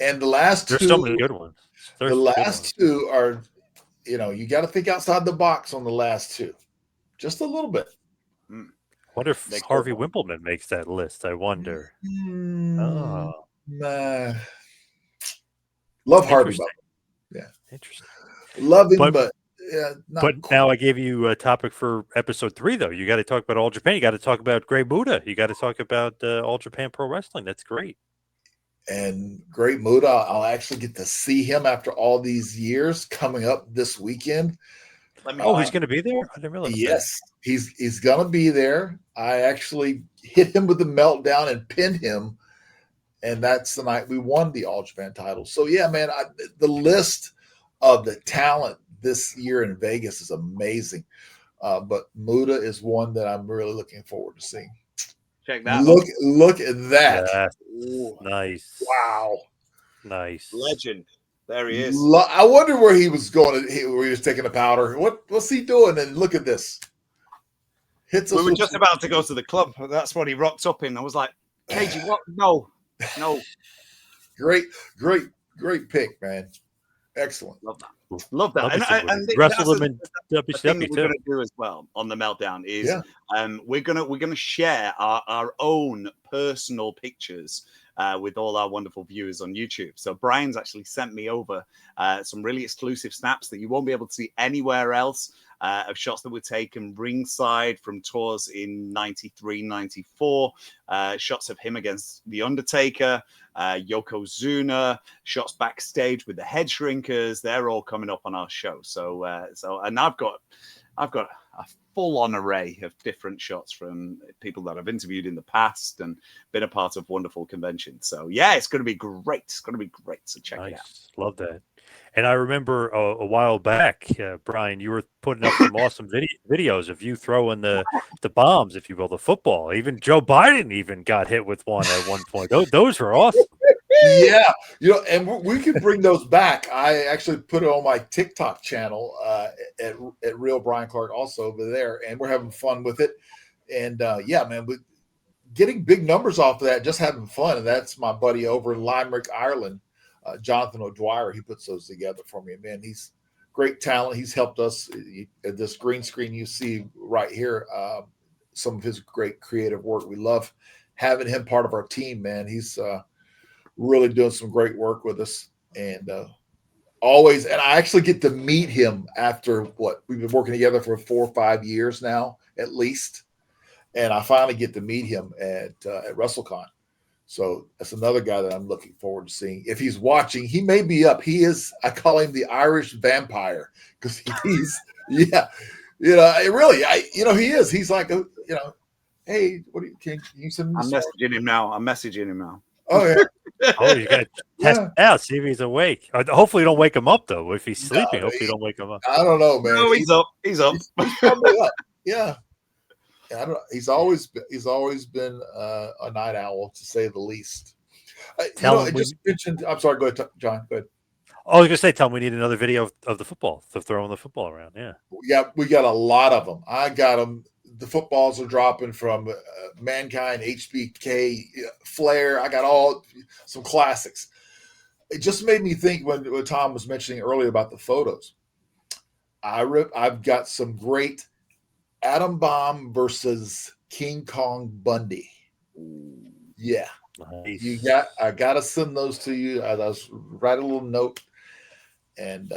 And the last There's two, so many good ones. the last two are, you got to think outside the box on the last two, just a little bit. Wonder if Harvey Wimpleman makes that list. I wonder. Love Harvey. Yeah. Interesting. Love him, but yeah. Now I gave you a topic for episode 3, though. You got to talk about All Japan. You got to talk about Great Muta. You got to talk about All Japan Pro Wrestling. That's great. And Great Muta, I'll actually get to see him after all these years coming up this weekend. He's going to be there? I didn't realize. Yes, he's going to be there. I actually hit him with the meltdown and pinned him, and that's the night we won the All Japan title. So yeah, man, the list of the talent this year in Vegas is amazing. But Muta is one that I'm really looking forward to seeing. Check that. Look at that. Nice. Wow. Nice. Legend. There he is. I wonder where he was going. Where he was taking the powder. What's he doing? And look at this. Hits us. We were just about to go to the club. That's what he rocked up in. I was like, KG, what? No. Great pick, man. Excellent. Love that. And wrestle him in WCW we're going to do as well on the Meltdown is we're going to share our own personal pictures with all our wonderful viewers on YouTube. So Brian's actually sent me over some really exclusive snaps that you won't be able to see anywhere else of shots that were taken ringside from tours in 93, 94, shots of him against The Undertaker, Yokozuna, shots backstage with the head shrinkers. They're all coming up on our show. So and I've got a full-on array of different shots from people that I've interviewed in the past and been a part of wonderful conventions. So yeah, it's going to be great. It's going to be great. So check it out. Love that. And I remember a while back, Brian, you were putting up some awesome videos of you throwing the bombs, if you will, the football. Even Joe Biden even got hit with one at one point. Those were awesome. Yeah, and we can bring those back. I actually put it on my TikTok channel at Real Bryan Clark also over there, and we're having fun with it. And yeah, man, getting big numbers off of that, just having fun. And that's my buddy over in Limerick, Ireland. Jonathan O'Dwyer, he puts those together for me. Man, he's great talent. He's helped us at this green screen you see right here. Some of his great creative work. We love having him part of our team, man. He's really doing some great work with us. And always, and I actually get to meet him after we've been working together for 4 or 5 years now, at least. And I finally get to meet him at WrestleCon. So that's another guy that I'm looking forward to seeing. If he's watching, he may be up. He is, I call him the Irish vampire because he's, yeah, really, he is. He's like, hey, can you send me? I'm messaging him now. Oh, yeah. You got to test him out, see if he's awake. Hopefully, you don't wake him up, though. If he's sleeping, hopefully you don't wake him up. I don't know, man. No, he's up. He's probably up. Yeah. I don't know. He's always been a night owl, to say the least. Mentioned. I'm sorry. Go ahead, John. Go ahead. I was going to say, tell him we need another video of the football, of throwing the football around. Yeah. We got a lot of them. I got them. The footballs are dropping from Mankind, HBK, Flair. I got some classics. It just made me think when Tom was mentioning earlier about the photos. I've got some great Atom Bomb versus King Kong Bundy. Yeah. Nice. I gotta send those to you. I'll write a little note. And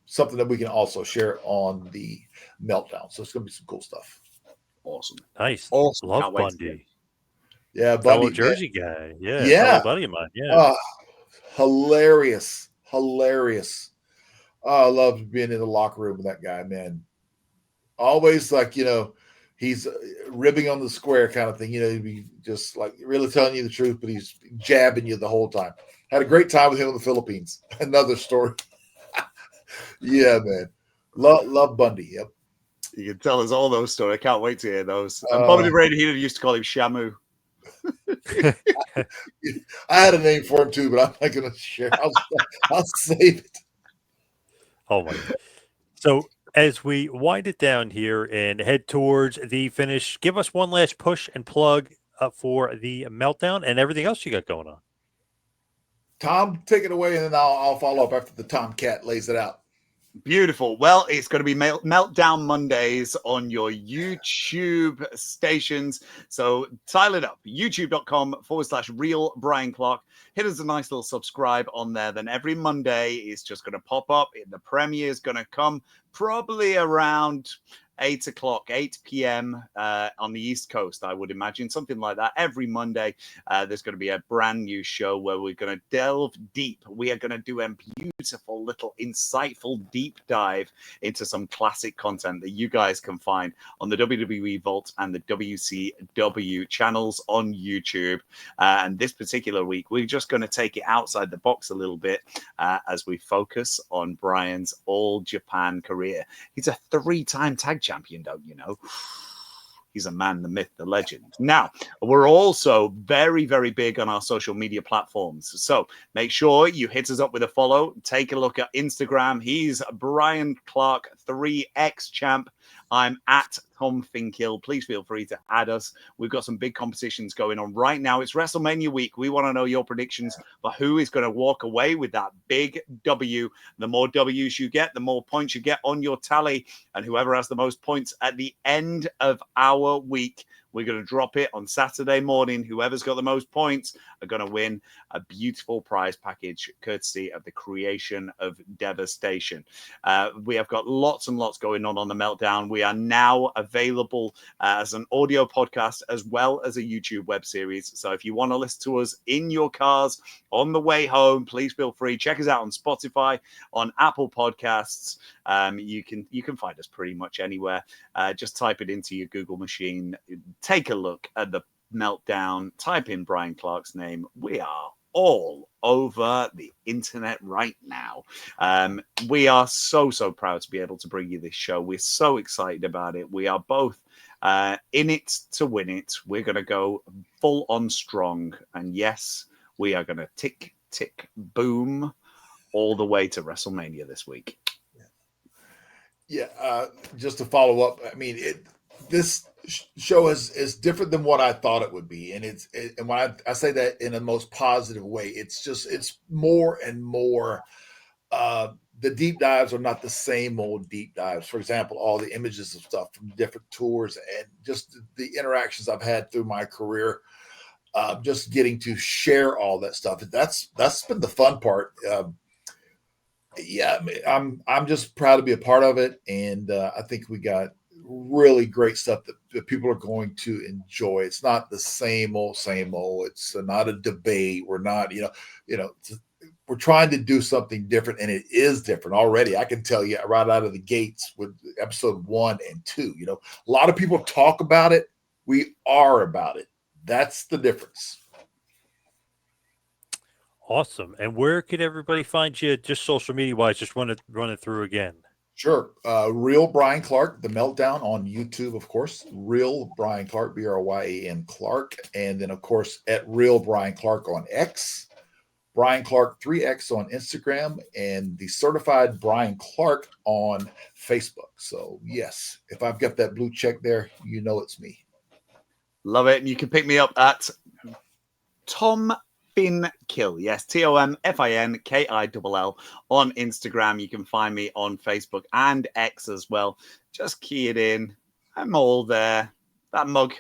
something that we can also share on the Meltdown. So it's gonna be some cool stuff. Awesome. Nice. Awesome. Love Bundy. Yeah, Bundy. Fellow Jersey guy. Yeah. Yeah. Buddy of mine. Yeah. Hilarious. I love being in the locker room with that guy, man. Always like, he's ribbing on the square kind of thing. He'd be just like really telling you the truth, but he's jabbing you the whole time. Had a great time with him in the Philippines. Another story. Yeah, man. Love Bundy. Yep. You can tell us all those stories. I can't wait to hear those. And Bobby Braden, he used to call him Shamu. I had a name for him too, but I'm not going to share. I'll save it. Oh my God. So as we wind it down here and head towards the finish, give us one last push and plug for the Meltdown and everything else you got going on. Tom, take it away, and then I'll follow up after the Tomcat lays it out. Beautiful. Well, it's going to be Meltdown Mondays on your YouTube stations. So tile it up. YouTube.com/real Bryan Clark. Hit us a nice little subscribe on there. Then every Monday is just going to pop up. The premiere is going to come probably around 8 o'clock, 8 p.m. On the East Coast, I would imagine, something like that. Every Monday, there's going to be a brand new show where we're going to delve deep. We are going to do a beautiful little insightful deep dive into some classic content that you guys can find on the WWE Vault and the WCW channels on YouTube. And this particular week, we're just going to take it outside the box a little bit as we focus on Bryan's All Japan career. He's a 3-time tag champion, don't you know? He's a man, the myth, the legend. Now, we're also very, very big on our social media platforms. So make sure you hit us up with a follow. Take a look at Instagram. He's Bryan Clark 3X champ. I'm at Tom Finkill. Please feel free to add us. We've got some big competitions going on right now. It's WrestleMania week. We want to know your predictions for who is going to walk away with that big W. The more W's you get, the more points you get on your tally. And whoever has the most points at the end of our week, we're going to drop it on Saturday morning. Whoever's got the most points are going to win a beautiful prize package courtesy of the creation of Devastation. We have got lots and lots going on the Meltdown. We are now available as an audio podcast as well as a YouTube web series. So if you want to listen to us in your cars on the way home, please feel free. Check us out on Spotify, on Apple Podcasts. You can find us pretty much anywhere. Just type it into your Google machine. Take a look at the Meltdown. Type in Bryan Clark's name. We are all over the internet right now. We are so proud to be able to bring you this show. We're so excited about it. We are both in it to win it. We're going to go full on strong. And yes, we are going to tick, boom all the way to WrestleMania this week. Yeah, just to follow up, I mean, this show is different than what I thought it would be, and and when I say that in the most positive way, it's more and more. The deep dives are not the same old deep dives. For example, all the images of stuff from different tours and just the interactions I've had through my career, just getting to share all that stuff. That's been the fun part. Yeah, I'm just proud to be a part of it, and I think we got really great stuff that people are going to enjoy. It's not the same old. It's not a debate. We're not, we're trying to do something different, and it is different already. I can tell you right out of the gates with episode 1 and 2. A lot of people talk about it. We are about it. That's the difference. Awesome. And where could everybody find you, just social media wise? Just run it through again. Sure. Real Bryan Clark, The Meltdown on YouTube, of course. Real Bryan Clark, Bryan Clark. And then, of course, at Real Bryan Clark on X. Bryan Clark 3X on Instagram. And the Certified Bryan Clark on Facebook. So, yes, if I've got that blue check there, it's me. Love it. And you can pick me up at Tom Finkill. Yes, TomFinkill on Instagram. You can find me on Facebook and X as well. Just key it in. I'm all there. That mug,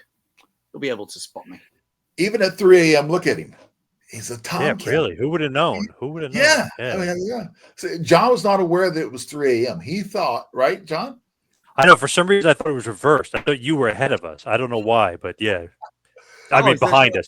you'll be able to spot me. Even at 3 a.m., look at him. He's a Tomcat. Yeah, really. Who would have known? Yeah. Yeah. I mean, yeah. So John was not aware that it was 3 a.m. He thought, right, John? I know. For some reason, I thought it was reversed. I thought you were ahead of us. I don't know why, but yeah. I mean, behind us.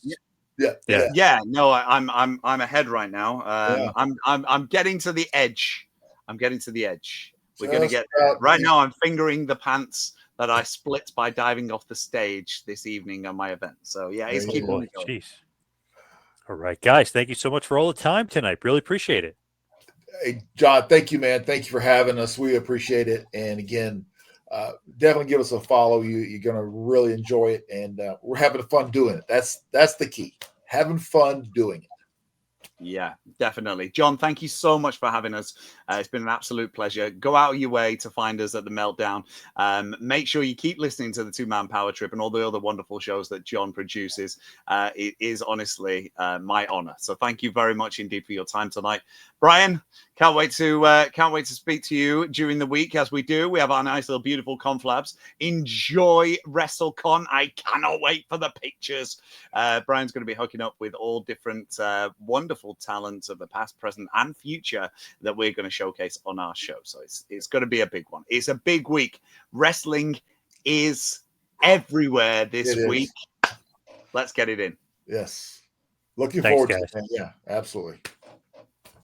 Yeah. No, I'm ahead right now. I'm getting to the edge. We're going to get right now. I'm fingering the pants that I split by diving off the stage this evening on my event. So yeah, it's There you keeping Boy, me going. jeez. All right, guys. Thank you so much for all the time tonight. Really appreciate it. Hey, John, thank you, man. Thank you for having us. We appreciate it. And again, definitely give us a follow. You're going to really enjoy it. And we're having fun doing it. That's the key. Having fun doing it. Yeah, definitely. John, thank you so much for having us. It's been an absolute pleasure. Go out of your way to find us at the Meltdown. Make sure you keep listening to the Two-Man Power Trip and all the other wonderful shows that John produces. It is honestly my honor. So thank you very much indeed for your time tonight. Bryan, can't wait to speak to you during the week as we do. We have our nice little beautiful conflabs. Enjoy WrestleCon. I cannot wait for the pictures. Bryan's going to be hooking up with all different wonderful talents of the past, present, and future that we're going to showcase on our show. So it's going to be a big one. It's a big week. Wrestling is everywhere this week. Let's get it in. Yes. Looking Thanks, forward guys. to it. Yeah, absolutely.